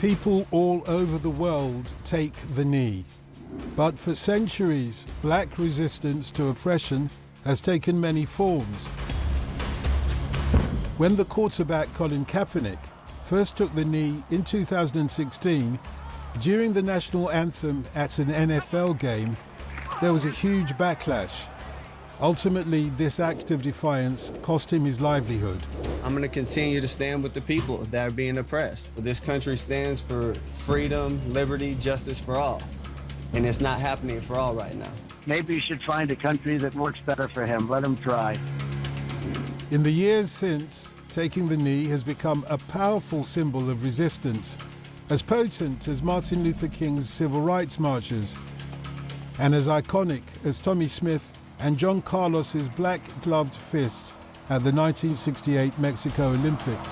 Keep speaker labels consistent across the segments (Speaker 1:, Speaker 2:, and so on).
Speaker 1: People all over the world take the knee. But for centuries, black resistance to oppression has taken many forms. When the quarterback Colin Kaepernick first took the knee in 2016, during the national anthem at an NFL game, there was a huge backlash. Ultimately, this act of defiance cost him his livelihood.
Speaker 2: I'm going to continue to stand with the people that are being oppressed. This country stands for freedom, liberty, justice for all. And it's not happening for all right now.
Speaker 3: Maybe you should find a country that works better for him. Let him try.
Speaker 1: In the years since, taking the knee has become a powerful symbol of resistance, as potent as Martin Luther King's civil rights marches, and as iconic as Tommie Smith and John Carlos's black-gloved fist at the 1968 Mexico Olympics.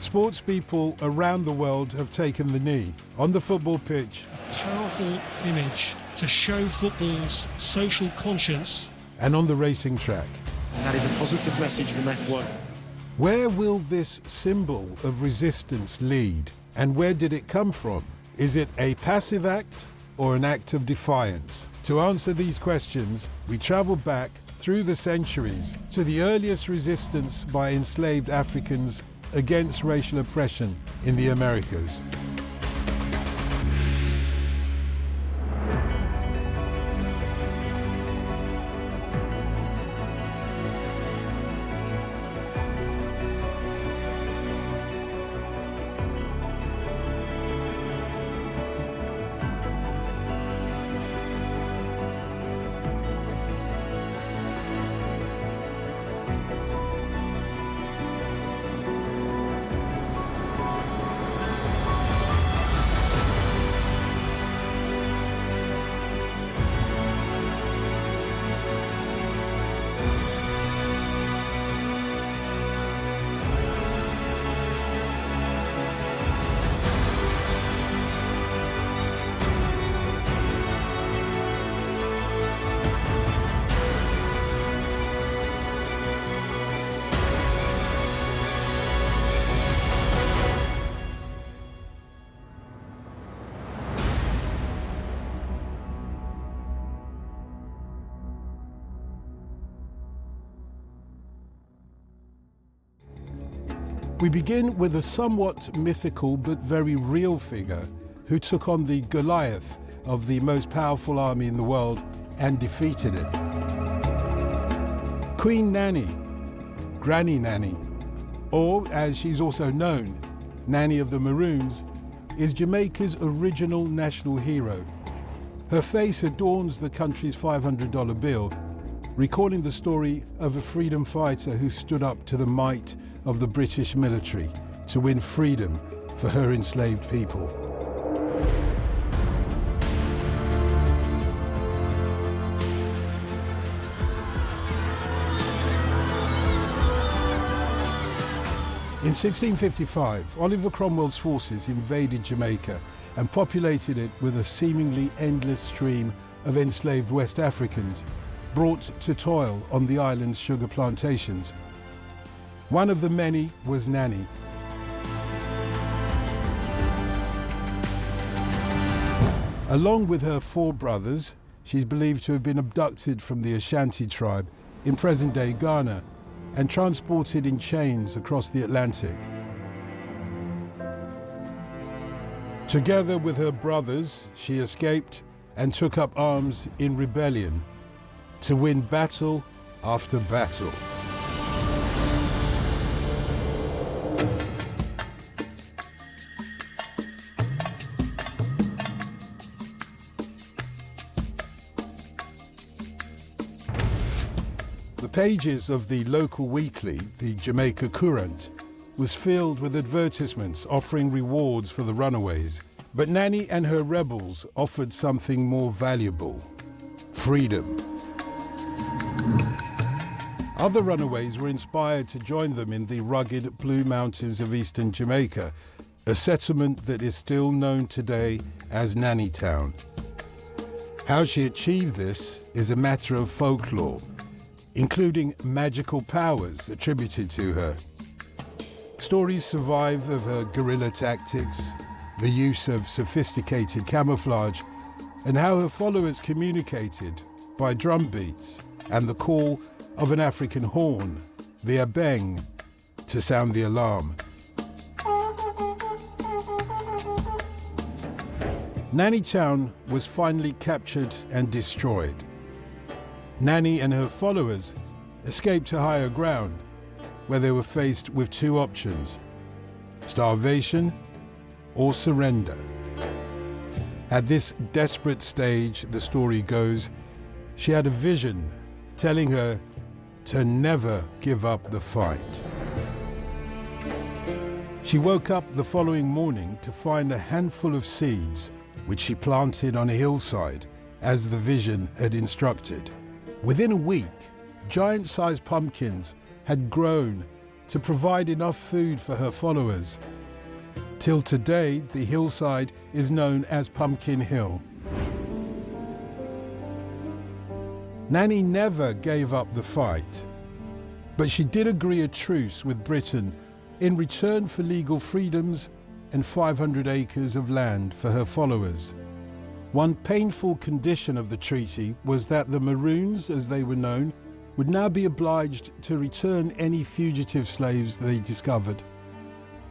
Speaker 1: Sports people around the world have taken the knee. On the football pitch,
Speaker 4: a powerful image to show football's social conscience.
Speaker 1: And on the racing track.
Speaker 5: And that is a positive message from F1.
Speaker 1: Where will this symbol of resistance lead? And where did it come from? Is it a passive act or an act of defiance? To answer these questions, we travel back through the centuries to the earliest resistance by enslaved Africans against racial oppression in the Americas. We begin with a somewhat mythical but very real figure who took on the Goliath of the most powerful army in the world and defeated it. Queen Nanny, Granny Nanny, or as she's also known, Nanny of the Maroons, is Jamaica's original national hero. Her face adorns the country's $500 bill, recalling the story of a freedom fighter who stood up to the might of the British military to win freedom for her enslaved people. In 1655, Oliver Cromwell's forces invaded Jamaica and populated it with a seemingly endless stream of enslaved West Africans brought to toil on the island's sugar plantations. One of the many was Nanny. Along with her 4 brothers, she's believed to have been abducted from the Ashanti tribe in present-day Ghana and transported in chains across the Atlantic. Together with her brothers, she escaped and took up arms in rebellion to win battle after battle. The pages of the local weekly, the Jamaica Courant, was filled with advertisements offering rewards for the runaways. But Nanny and her rebels offered something more valuable: freedom. Other runaways were inspired to join them in the rugged Blue Mountains of eastern Jamaica, a settlement that is still known today as Nanny Town. How she achieved this is a matter of folklore, including magical powers attributed to her. Stories survive of her guerrilla tactics, the use of sophisticated camouflage, and how her followers communicated by drum beats and the call of an African horn, the abeng, to sound the alarm. Nanny Town was finally captured and destroyed. Nanny and her followers escaped to higher ground, where they were faced with two options: starvation or surrender. At this desperate stage, the story goes, she had a vision telling her to never give up the fight. She woke up the following morning to find a handful of seeds, which she planted on a hillside, as the vision had instructed. Within a week, giant-sized pumpkins had grown to provide enough food for her followers. Till today, the hillside is known as Pumpkin Hill. Nanny never gave up the fight, but she did agree a truce with Britain in return for legal freedoms and 500 acres of land for her followers. One painful condition of the treaty was that the Maroons, as they were known, would now be obliged to return any fugitive slaves they discovered.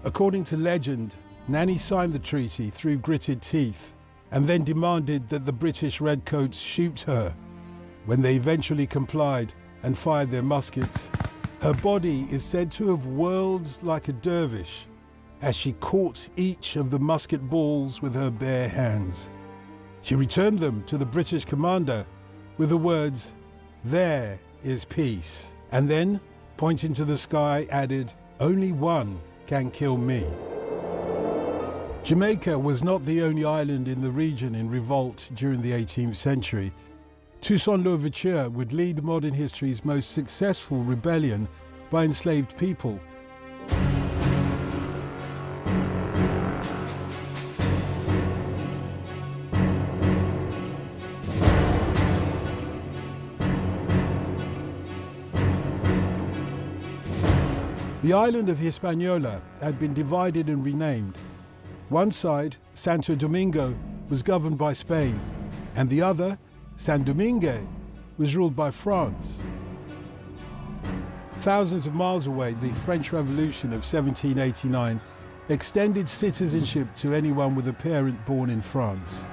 Speaker 1: According to legend, Nanny signed the treaty through gritted teeth and then demanded that the British redcoats shoot her. When they eventually complied and fired their muskets, her body is said to have whirled like a dervish as she caught each of the musket balls with her bare hands. She returned them to the British commander with the words, "There is peace," and then, pointing to the sky, added, "Only one can kill me." Jamaica was not the only island in the region in revolt during the 18th century. Toussaint Louverture would lead modern history's most successful rebellion by enslaved people. The island of Hispaniola had been divided and renamed. One side, Santo Domingo, was governed by Spain, and the other, Saint Domingue, was ruled by France. Thousands of miles away, the French Revolution of 1789 extended citizenship to anyone with a parent born in France.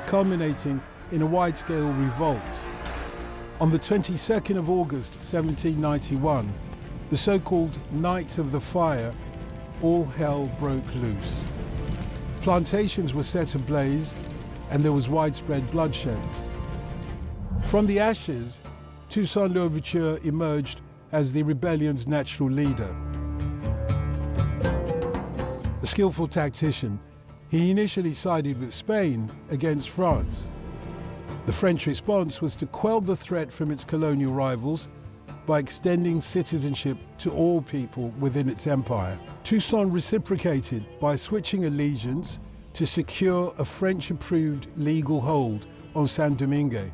Speaker 1: Culminating in a wide-scale revolt. On the 22nd of August 1791, the so-called Night of the Fire, all hell broke loose. Plantations were set ablaze and there was widespread bloodshed. From the ashes, Toussaint Louverture emerged as the rebellion's natural leader. A skillful tactician, he initially sided with Spain against France. The French response was to quell the threat from its colonial rivals by extending citizenship to all people within its empire. Toussaint reciprocated by switching allegiance to secure a French-approved legal hold on Saint Domingue,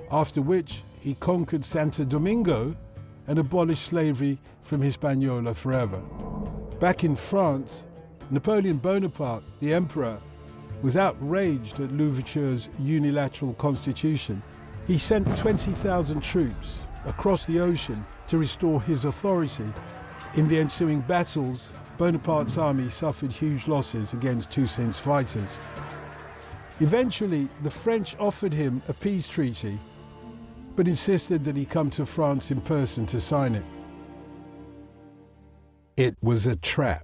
Speaker 1: after which he conquered Santo Domingo and abolished slavery from Hispaniola forever. Back in France, Napoleon Bonaparte, the emperor, was outraged at Louverture's unilateral constitution. He sent 20,000 troops across the ocean to restore his authority. In the ensuing battles, Bonaparte's army suffered huge losses against Toussaint's fighters. Eventually, the French offered him a peace treaty, but insisted that he come to France in person to sign it. It was a trap.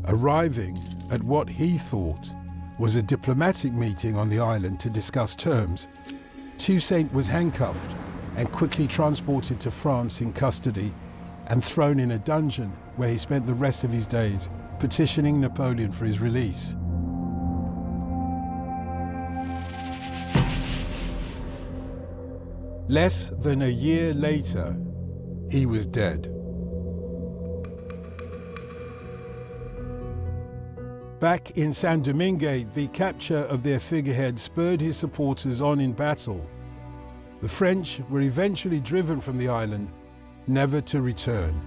Speaker 1: Arriving at what he thought was a diplomatic meeting on the island to discuss terms, Toussaint was handcuffed and quickly transported to France in custody and thrown in a dungeon where he spent the rest of his days petitioning Napoleon for his release. Less than a year later, he was dead. Back in San Domingue, the capture of their figurehead spurred his supporters on in battle. The French were eventually driven from the island, never to return.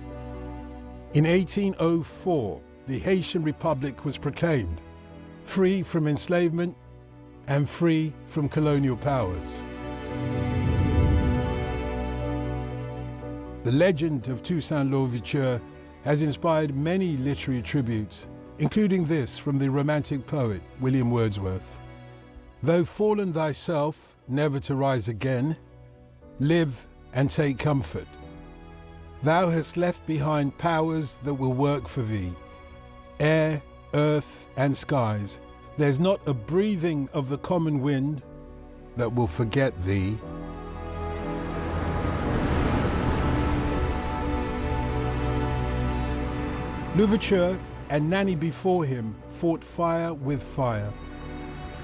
Speaker 1: In 1804, the Haitian Republic was proclaimed, free from enslavement and free from colonial powers. The legend of Toussaint Louverture has inspired many literary tributes, including this from the Romantic poet William Wordsworth. Though fallen thyself, never to rise again, live and take comfort. Thou hast left behind powers that will work for thee, air, earth, and skies. There's not a breathing of the common wind that will forget thee. Louverture and Nanny before him fought fire with fire.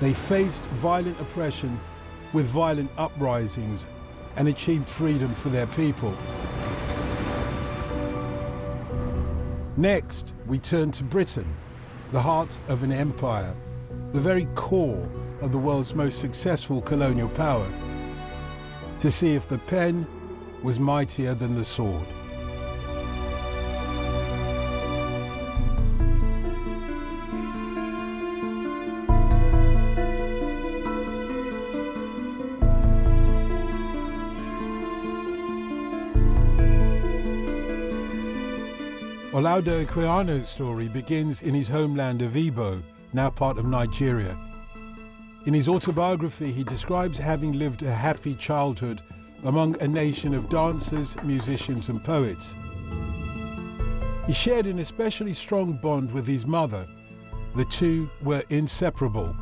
Speaker 1: They faced violent oppression with violent uprisings and achieved freedom for their people. Next, we turn to Britain, the heart of an empire, the very core of the world's most successful colonial power, to see if the pen was mightier than the sword. Olaudah Equiano's story begins in his homeland of Igbo, now part of Nigeria. In his autobiography, he describes having lived a happy childhood among a nation of dancers, musicians, and poets. He shared an especially strong bond with his mother. The two were inseparable.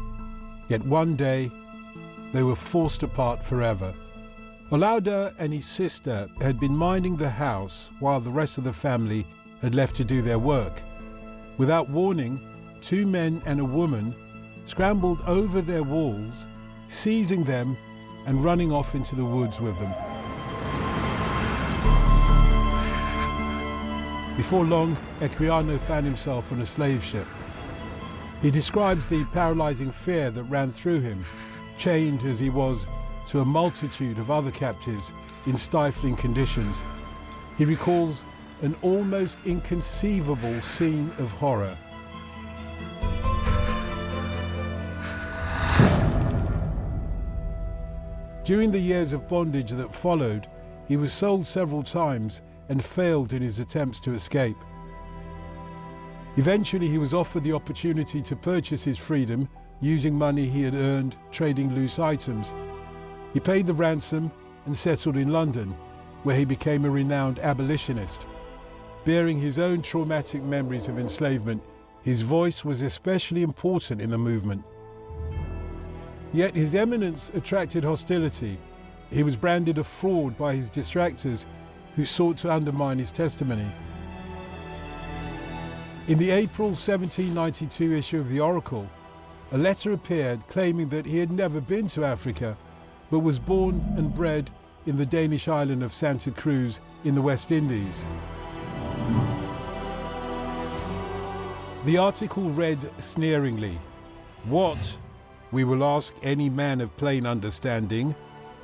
Speaker 1: Yet one day, they were forced apart forever. Olaudah and his sister had been minding the house while the rest of the family had left to do their work. Without warning, two men and a woman scrambled over their walls, seizing them and running off into the woods with them. Before long, Equiano found himself on a slave ship. He describes the paralyzing fear that ran through him, chained as he was to a multitude of other captives in stifling conditions. He recalls an almost inconceivable scene of horror. During the years of bondage that followed, he was sold several times and failed in his attempts to escape. Eventually, he was offered the opportunity to purchase his freedom using money he had earned trading loose items. He paid the ransom and settled in London, where he became a renowned abolitionist. Bearing his own traumatic memories of enslavement, his voice was especially important in the movement. Yet his eminence attracted hostility. He was branded a fraud by his distractors, who sought to undermine his testimony. In the April 1792 issue of the Oracle, a letter appeared claiming that he had never been to Africa, but was born and bred in the Danish island of Santa Cruz in the West Indies. The article read sneeringly, "What, we will ask any man of plain understanding,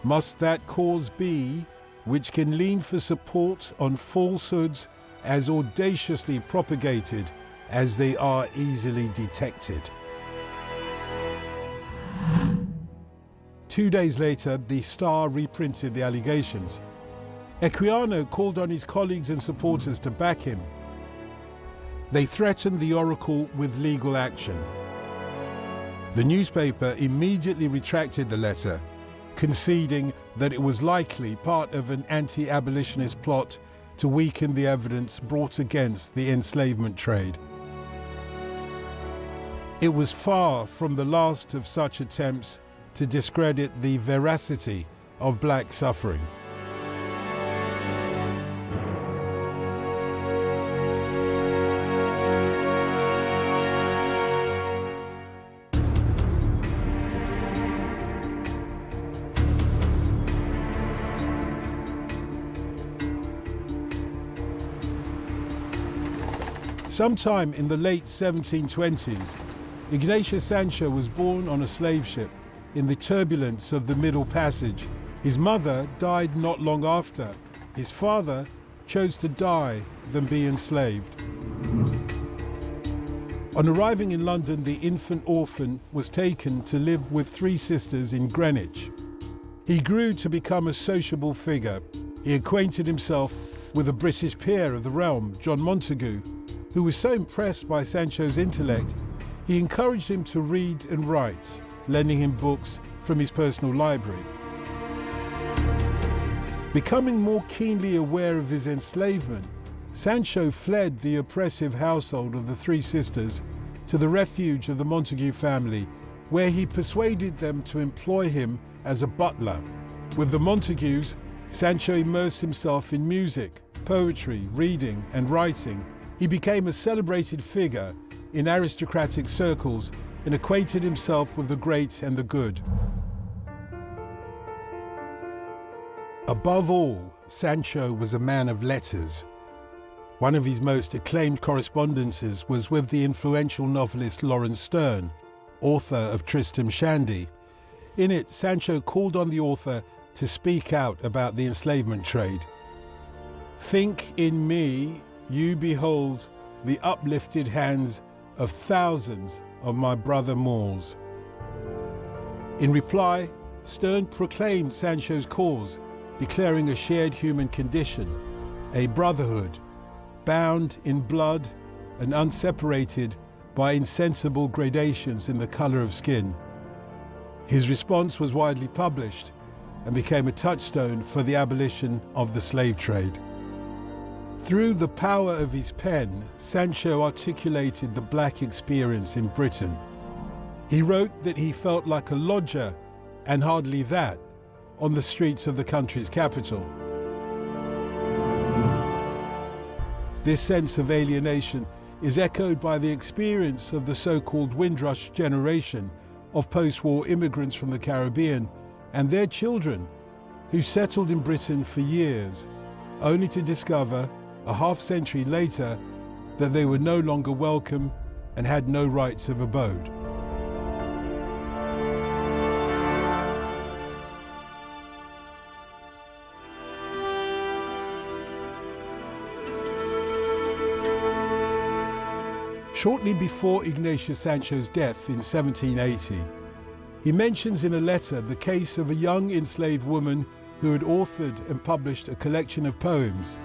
Speaker 1: must that cause be which can lean for support on falsehoods as audaciously propagated as they are easily detected?" 2 days later, the Star reprinted the allegations. Equiano called on his colleagues and supporters to back him. They threatened the Oracle with legal action. The newspaper immediately retracted the letter, conceding that it was likely part of an anti-abolitionist plot to weaken the evidence brought against the enslavement trade. It was far from the last of such attempts to discredit the veracity of black suffering. Sometime in the late 1720s, Ignatius Sancho was born on a slave ship in the turbulence of the Middle Passage. His mother died not long after. His father chose to die than be enslaved. On arriving in London, the infant orphan was taken to live with three sisters in Greenwich. He grew to become a sociable figure. He acquainted himself with a British peer of the realm, John Montagu, who was so impressed by Sancho's intellect, he encouraged him to read and write, lending him books from his personal library. Becoming more keenly aware of his enslavement, Sancho fled the oppressive household of the three sisters to the refuge of the Montagu family, where he persuaded them to employ him as a butler. With the Montagus, Sancho immersed himself in music, poetry, reading, and writing. He became a celebrated figure in aristocratic circles and acquainted himself with the great and the good. Above all, Sancho was a man of letters. One of his most acclaimed correspondences was with the influential novelist Laurence Sterne, author of Tristram Shandy. In it, Sancho called on the author to speak out about the enslavement trade. "Think in me you behold the uplifted hands of thousands of my brother Moors." In reply, Sterne proclaimed Sancho's cause, declaring a shared human condition, a brotherhood, bound in blood and unseparated by insensible gradations in the colour of skin. His response was widely published and became a touchstone for the abolition of the slave trade. Through the power of his pen, Sancho articulated the black experience in Britain. He wrote that he felt like a lodger, and hardly that, on the streets of the country's capital. This sense of alienation is echoed by the experience of the so-called Windrush generation of post-war immigrants from the Caribbean and their children who settled in Britain for years, only to discover a half-century later that they were no longer welcome and had no rights of abode. Shortly before Ignatius Sancho's death in 1780, he mentions in a letter the case of a young enslaved woman who had authored and published a collection of poems.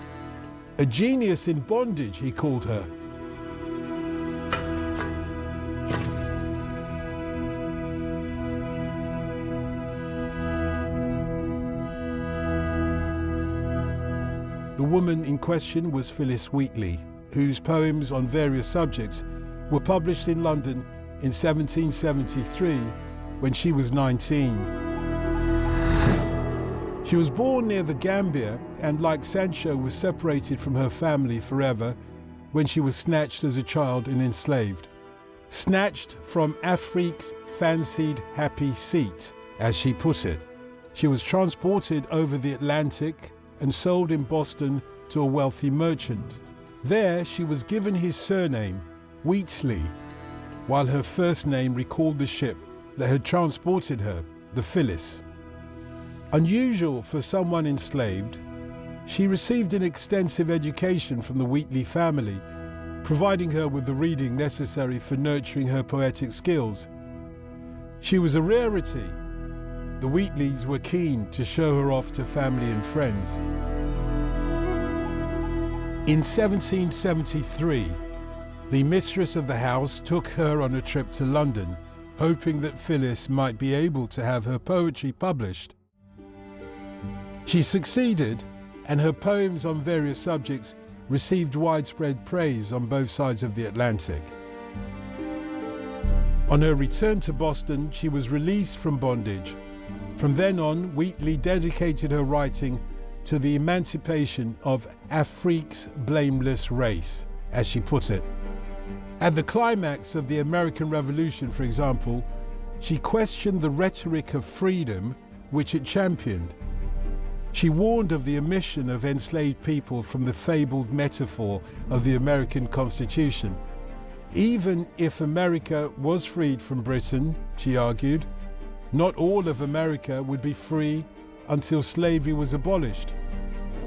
Speaker 1: A genius in bondage, he called her. The woman in question was Phyllis Wheatley, whose poems on various subjects were published in London in 1773 when she was 19. She was born near the Gambia and, like Sancho, was separated from her family forever when she was snatched as a child and enslaved. Snatched from Afrique's fancied happy seat, as she put it. She was transported over the Atlantic and sold in Boston to a wealthy merchant. There she was given his surname, Wheatley, while her first name recalled the ship that had transported her, the Phyllis. Unusual for someone enslaved, she received an extensive education from the Wheatley family, providing her with the reading necessary for nurturing her poetic skills. She was a rarity. The Wheatleys were keen to show her off to family and friends. In 1773, the mistress of the house took her on a trip to London, hoping that Phyllis might be able to have her poetry published. She succeeded, and her poems on various subjects received widespread praise on both sides of the Atlantic. On her return to Boston, she was released from bondage. From then on, Wheatley dedicated her writing to the emancipation of Afrique's blameless race, as she put it. At the climax of the American Revolution, for example, she questioned the rhetoric of freedom which it championed. She warned of the omission of enslaved people from the fabled metaphor of the American Constitution. Even if America was freed from Britain, she argued, not all of America would be free until slavery was abolished.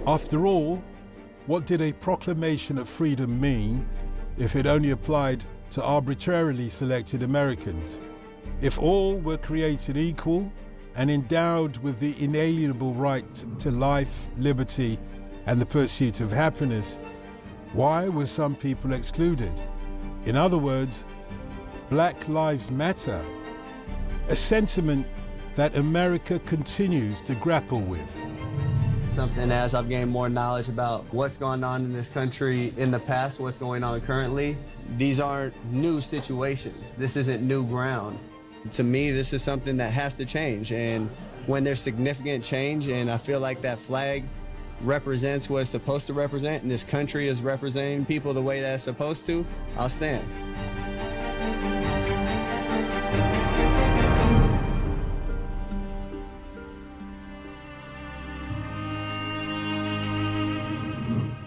Speaker 1: After all, what did a proclamation of freedom mean if it only applied to arbitrarily selected Americans? If all were created equal and endowed with the inalienable right to life, liberty, and the pursuit of happiness, why were some people excluded? In other words, Black Lives Matter, a sentiment that America continues to grapple with.
Speaker 2: Something as I've gained more knowledge about what's going on in this country in the past, what's going on currently, these aren't new situations. This isn't new ground. To me, this is something that has to change. And when there's significant change, and I feel like that flag represents what it's supposed to represent, and this country is representing people the way that it's supposed to, I'll stand.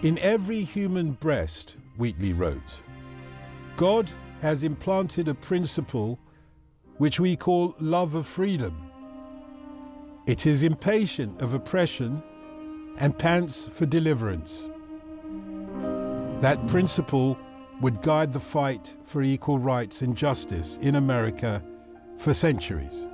Speaker 1: In every human breast, Wheatley wrote, God has implanted a principle which we call love of freedom. It is impatient of oppression and pants for deliverance. That principle would guide the fight for equal rights and justice in America for centuries.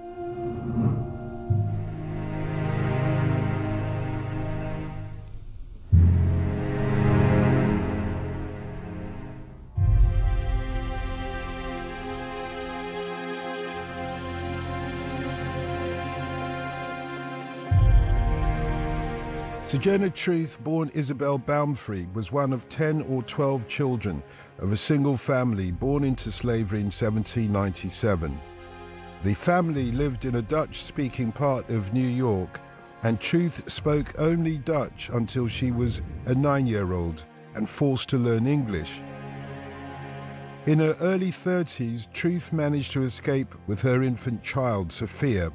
Speaker 1: Sojourner Truth, born Isabel Baumfree, was one of 10 or 12 children of a single family born into slavery in 1797. The family lived in a Dutch-speaking part of New York, and Truth spoke only Dutch until she was a 9-year-old and forced to learn English. In her early 30s, Truth managed to escape with her infant child, Sophia.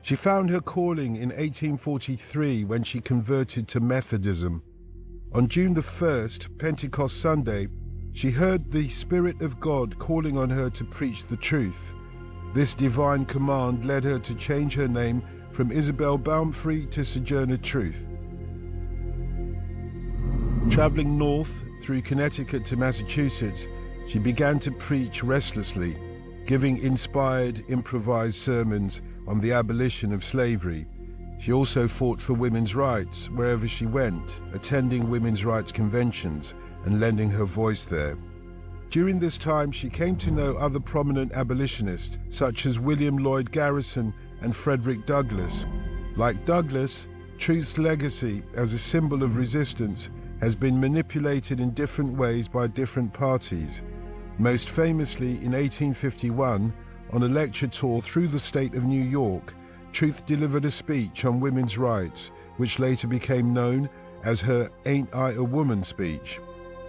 Speaker 1: She found her calling in 1843 when she converted to Methodism. On June the 1st, Pentecost Sunday, she heard the Spirit of God calling on her to preach the truth. This divine command led her to change her name from Isabel Baumfree to Sojourner Truth. Traveling north through Connecticut to Massachusetts, she began to preach restlessly, giving inspired, improvised sermons on the abolition of slavery. She also fought for women's rights wherever she went, attending women's rights conventions and lending her voice there. During this time, she came to know other prominent abolitionists, such as William Lloyd Garrison and Frederick Douglass. Like Douglass, Truth's legacy as a symbol of resistance has been manipulated in different ways by different parties. Most famously, in 1851, on a lecture tour through the state of New York, Truth delivered a speech on women's rights, which later became known as her Ain't I a Woman speech.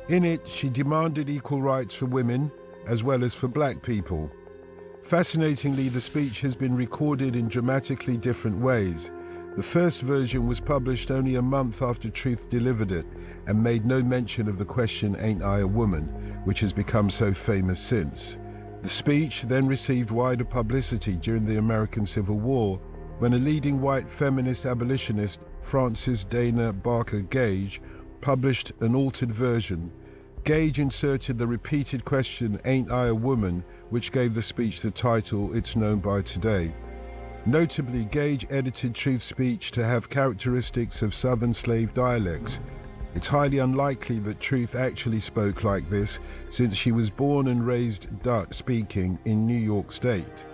Speaker 1: In it, she demanded equal rights for women, as well as for black people. Fascinatingly, the speech has been recorded in dramatically different ways. The first version was published only a month after Truth delivered it, and made no mention of the question, Ain't I a Woman, which has become so famous since. The speech then received wider publicity during the American Civil War, when a leading white feminist abolitionist, Frances Dana Barker Gage, published an altered version. Gage inserted the repeated question, Ain't I a Woman, which gave the speech the title it's known by today. Notably, Gage edited Truth's speech to have characteristics of Southern slave dialects. It's highly unlikely that Truth actually spoke like this, since she was born and raised Dutch-speaking in New York State.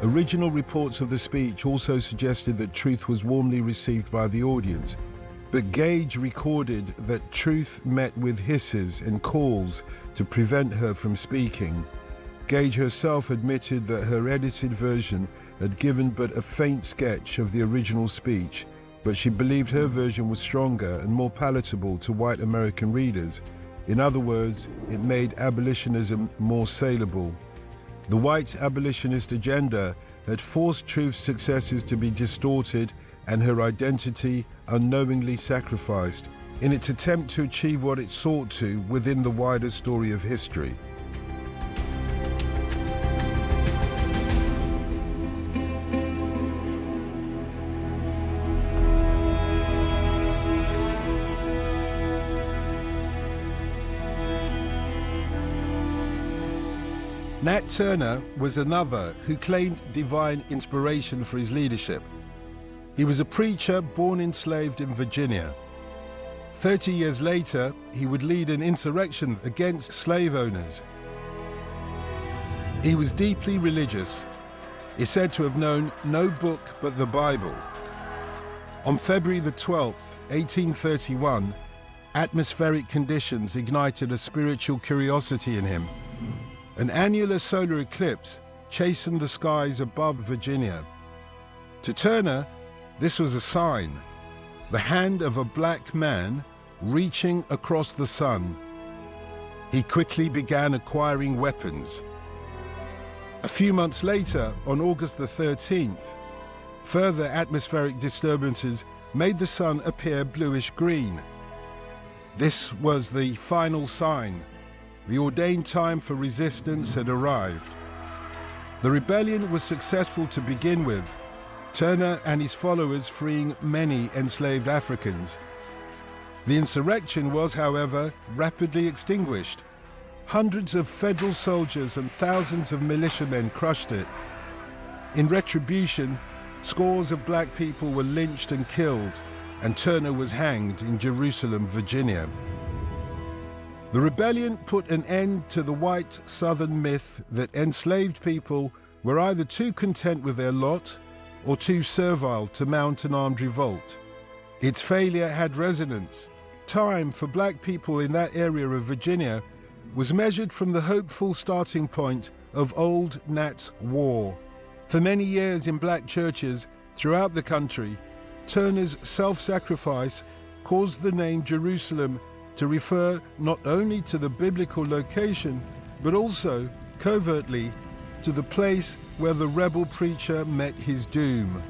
Speaker 1: Original reports of the speech also suggested that Truth was warmly received by the audience, but Gage recorded that Truth met with hisses and calls to prevent her from speaking. Gage herself admitted that her edited version had given but a faint sketch of the original speech, but she believed her version was stronger and more palatable to white American readers. In other words, it made abolitionism more saleable. The white abolitionist agenda had forced Truth's successes to be distorted and her identity unknowingly sacrificed. in its attempt to achieve what it sought to within the wider story of history. Nat Turner was another who claimed divine inspiration for his leadership. He was a preacher born enslaved in Virginia. 30 years later, he would lead an insurrection against slave owners. He was deeply religious. He is said to have known no book but the Bible. On February the 12th, 1831, atmospheric conditions ignited a spiritual curiosity in him. An annular solar eclipse chastened the skies above Virginia. To Turner, this was a sign, the hand of a black man reaching across the sun. He quickly began acquiring weapons. A few months later, on August the 13th, further atmospheric disturbances made the sun appear bluish-green. This was the final sign. The ordained time for resistance had arrived. The rebellion was successful to begin with, Turner and his followers freeing many enslaved Africans. The insurrection was, however, rapidly extinguished. Hundreds of federal soldiers and thousands of militiamen crushed it. In retribution, scores of black people were lynched and killed, and Turner was hanged in Jerusalem, Virginia. The rebellion put an end to the white Southern myth that enslaved people were either too content with their lot or too servile to mount an armed revolt. Its failure had resonance. Time for black people in that area of Virginia was measured from the hopeful starting point of Old Nat's War. For many years in black churches throughout the country, Turner's self-sacrifice caused the name Jerusalem to refer not only to the biblical location, but also, covertly, to the place where the rebel preacher met his doom.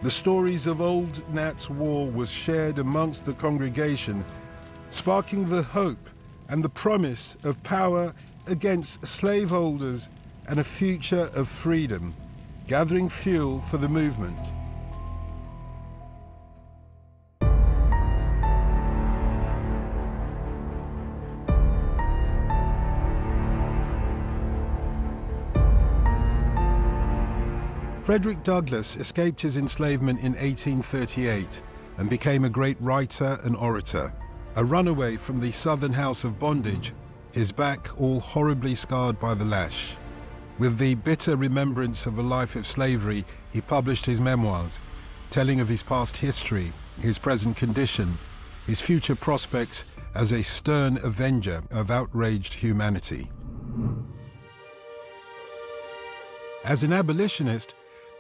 Speaker 1: The stories of Old Nat's War was shared amongst the congregation, sparking the hope and the promise of power against slaveholders and a future of freedom, gathering fuel for the movement. Frederick Douglass escaped his enslavement in 1838 and became a great writer and orator. A runaway from the Southern house of bondage, his back all horribly scarred by the lash. With the bitter remembrance of a life of slavery, he published his memoirs, telling of his past history, his present condition, his future prospects as a stern avenger of outraged humanity. As an abolitionist,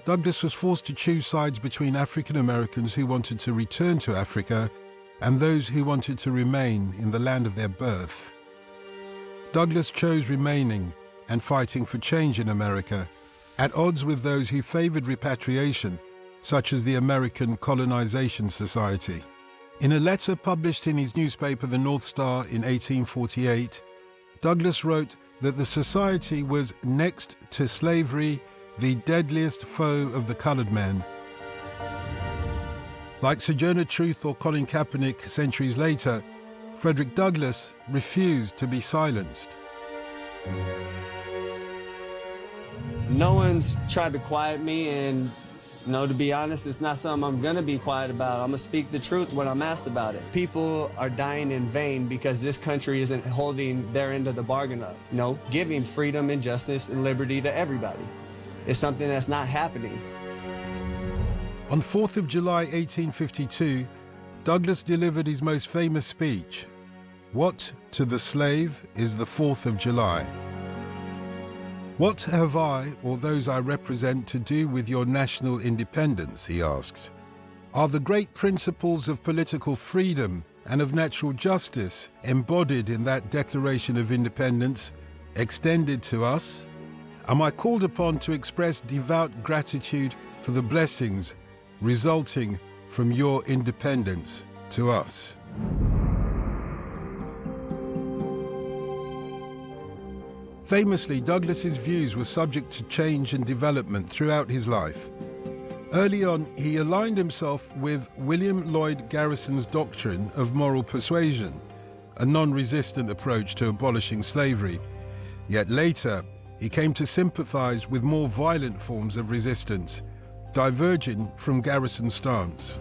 Speaker 1: Douglass was forced to choose sides between African Americans who wanted to return to Africa and those who wanted to remain in the land of their birth. Douglass chose remaining and fighting for change in America, at odds with those who favored repatriation, such as the American Colonization Society. In a letter published in his newspaper The North Star in 1848, Douglass wrote that the society was next to slavery the deadliest foe of the colored man. Like Sojourner Truth or Colin Kaepernick centuries later, Frederick Douglass refused to be silenced.
Speaker 2: No one's tried to quiet me, and to be honest, it's not something I'm gonna be quiet about. I'm gonna speak the truth when I'm asked about it. People are dying in vain because this country isn't holding their end of the bargain up. Giving freedom and justice and liberty to everybody. It's something that's not happening.
Speaker 1: On 4th of July 1852, Douglass delivered his most famous speech. What to the slave is the 4th of July? What have I, or those I represent, to do with your national independence, he asks. Are the great principles of political freedom and of natural justice embodied in that Declaration of Independence extended to us? Am I called upon to express devout gratitude for the blessings resulting from your independence to us? Famously, Douglas's views were subject to change and development throughout his life. Early on, he aligned himself with William Lloyd Garrison's doctrine of moral persuasion, a non-resistant approach to abolishing slavery. Yet later, he came to sympathize with more violent forms of resistance, diverging from Garrison's stance.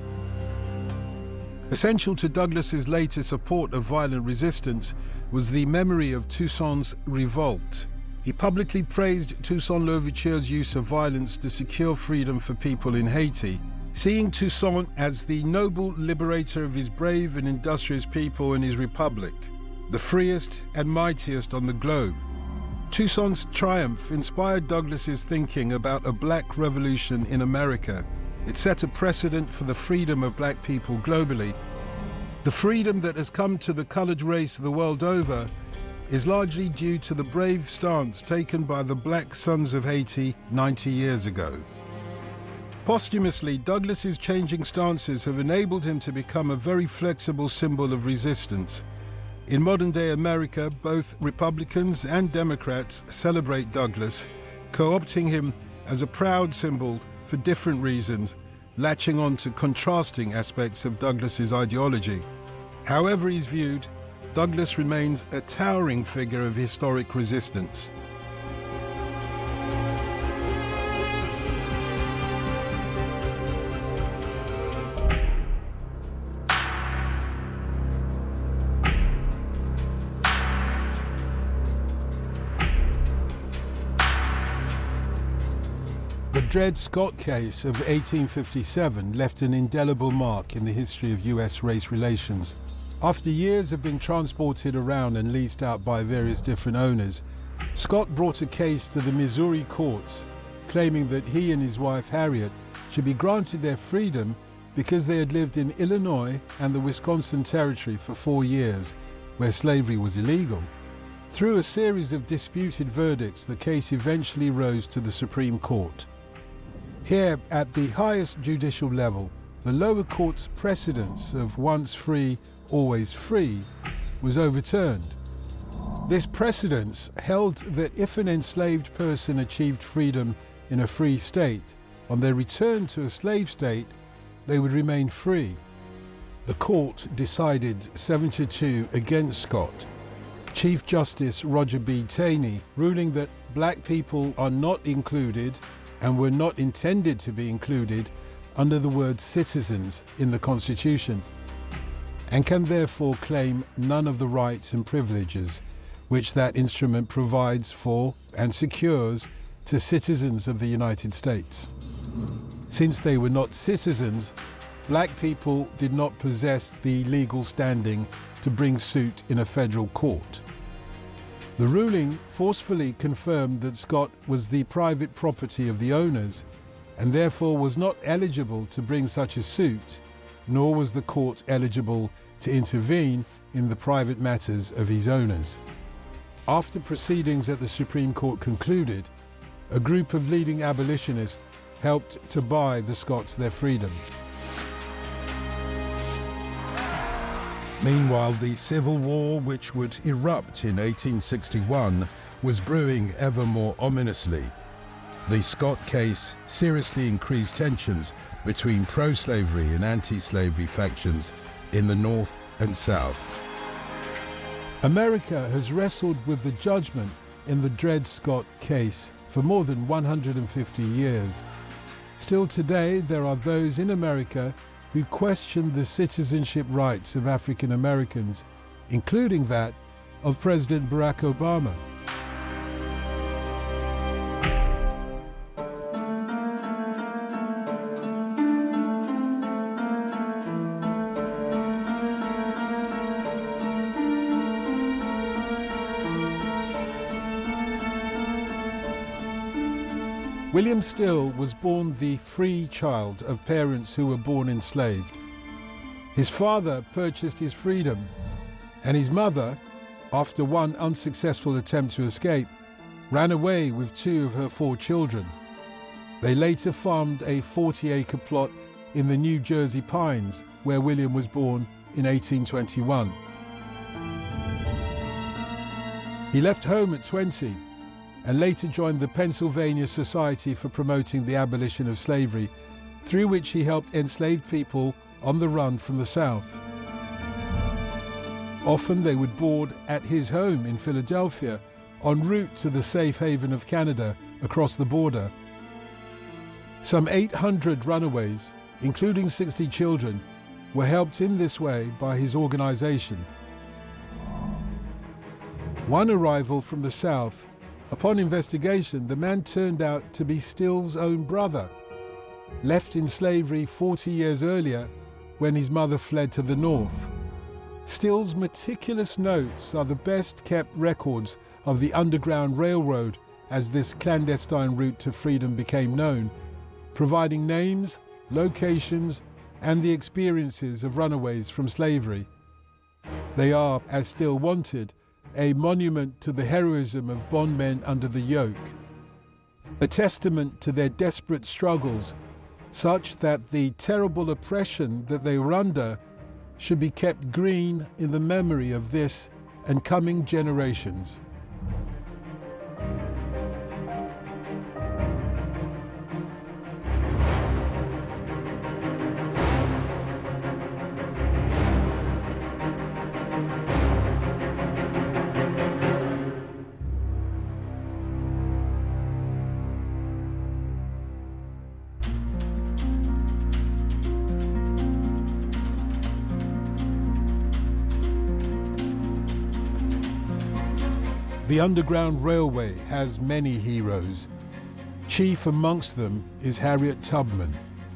Speaker 1: Essential to Douglas's later support of violent resistance was the memory of Toussaint's revolt. He publicly praised Toussaint Louverture's use of violence to secure freedom for people in Haiti, seeing Toussaint as the noble liberator of his brave and industrious people and his republic, the freest and mightiest on the globe. Toussaint's triumph inspired Douglas's thinking about a black revolution in America. It set a precedent for the freedom of black people globally. The freedom that has come to the colored race the world over is largely due to the brave stance taken by the black sons of Haiti 90 years ago. Posthumously, Douglas's changing stances have enabled him to become a very flexible symbol of resistance. In modern-day America, both Republicans and Democrats celebrate Douglas, co-opting him as a proud symbol for different reasons, latching on to contrasting aspects of Douglas's ideology. However he's viewed, Douglas remains a towering figure of historic resistance. The Dred Scott case of 1857 left an indelible mark in the history of US race relations. After years of being transported around and leased out by various different owners, Scott brought a case to the Missouri courts, claiming that he and his wife Harriet should be granted their freedom because they had lived in Illinois and the Wisconsin Territory for 4 years, where slavery was illegal. Through a series of disputed verdicts, the case eventually rose to the Supreme Court. Here, at the highest judicial level, the lower court's precedence of once free, always free was overturned. This precedence held that if an enslaved person achieved freedom in a free state, on their return to a slave state, they would remain free. The court decided 7-2 against Scott. Chief Justice Roger B. Taney ruling that black people are not included and were not intended to be included under the word citizens in the Constitution, and can therefore claim none of the rights and privileges which that instrument provides for and secures to citizens of the United States. Since they were not citizens, black people did not possess the legal standing to bring suit in a federal court. The ruling forcefully confirmed that Scott was the private property of the owners and therefore was not eligible to bring such a suit, nor was the court eligible to intervene in the private matters of his owners. After proceedings at the Supreme Court concluded, a group of leading abolitionists helped to buy the Scots their freedom. Meanwhile, the Civil War, which would erupt in 1861, was brewing ever more ominously. The Scott case seriously increased tensions between pro-slavery and anti-slavery factions in the North and South. America has wrestled with the judgment in the Dred Scott case for more than 150 years. Still today, there are those in America who question the citizenship rights of African Americans, including that of President Barack Obama. William Still was born the free child of parents who were born enslaved. His father purchased his freedom, and his mother, after one unsuccessful attempt to escape, ran away with 2 of her 4 children. They later farmed a 40-acre plot in the New Jersey Pines, where William was born in 1821. He left home at 20 and later joined the Pennsylvania Society for Promoting the Abolition of Slavery, through which he helped enslaved people on the run from the South. Often they would board at his home in Philadelphia, en route to the safe haven of Canada across the border. Some 800 runaways, including 60 children, were helped in this way by his organization. One arrival from the South, upon investigation, the man turned out to be Still's own brother, left in slavery 40 years earlier when his mother fled to the North. Still's meticulous notes are the best kept records of the Underground Railroad as this clandestine route to freedom became known, providing names, locations, and the experiences of runaways from slavery. They are, as Still wanted, a monument to the heroism of bondmen under the yoke, a testament to their desperate struggles, such that the terrible oppression that they were under should be kept green in the memory of this and coming generations. The Underground Railway has many heroes. Chief amongst them is Harriet Tubman,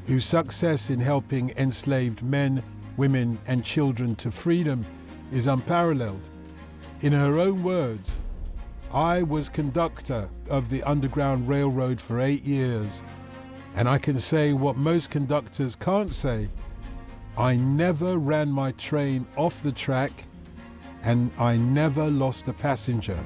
Speaker 1: whose success in helping enslaved men, women, and children to freedom is unparalleled. In her own words, "I was conductor of the Underground Railroad for 8 years, and I can say what most conductors can't say. I never ran my train off the track, and I never lost a passenger."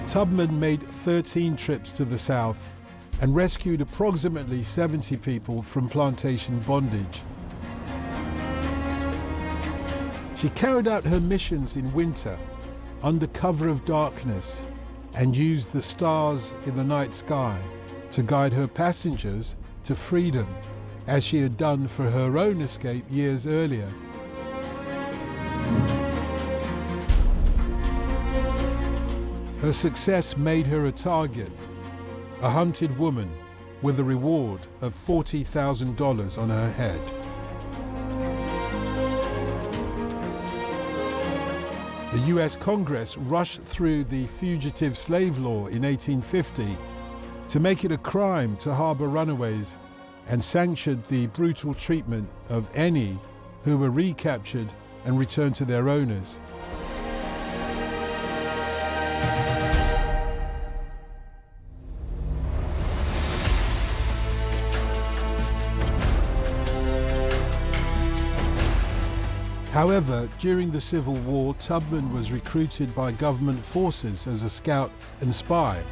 Speaker 1: Tubman made 13 trips to the South and rescued approximately 70 people from plantation bondage. She carried out her missions in winter, under cover of darkness, and used the stars in the night sky to guide her passengers to freedom, as she had done for her own escape years earlier. Her success made her a target, a hunted woman with a reward of $40,000 on her head. The US Congress rushed through the Fugitive Slave Law in 1850 to make it a crime to harbor runaways, and sanctioned the brutal treatment of any who were recaptured and returned to their owners. However, during the Civil War, Tubman was recruited by government forces as a scout and spy.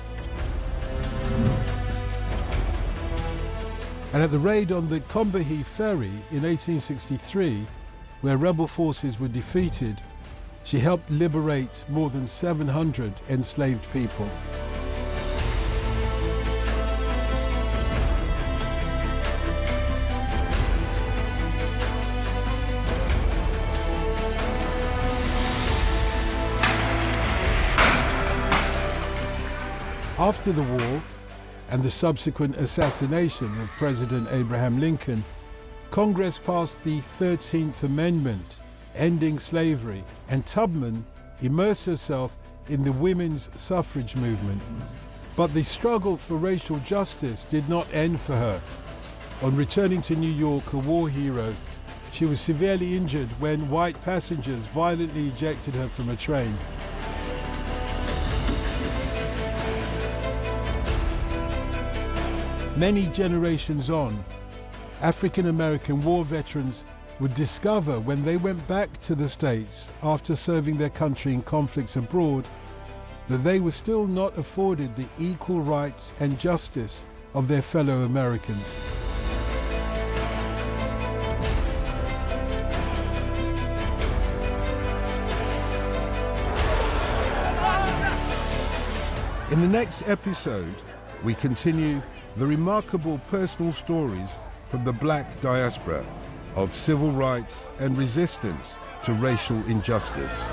Speaker 1: And at the raid on the Combahee Ferry in 1863, where rebel forces were defeated, she helped liberate more than 700 enslaved people. After the war and the subsequent assassination of President Abraham Lincoln, Congress passed the 13th Amendment, ending slavery, and Tubman immersed herself in the women's suffrage movement. But the struggle for racial justice did not end for her. On returning to New York, a war hero, she was severely injured when white passengers violently ejected her from a train. Many generations on, African-American war veterans would discover when they went back to the States after serving their country in conflicts abroad that they were still not afforded the equal rights and justice of their fellow Americans. In the next episode, we continue the remarkable personal stories from the black diaspora of civil rights and resistance to racial injustice.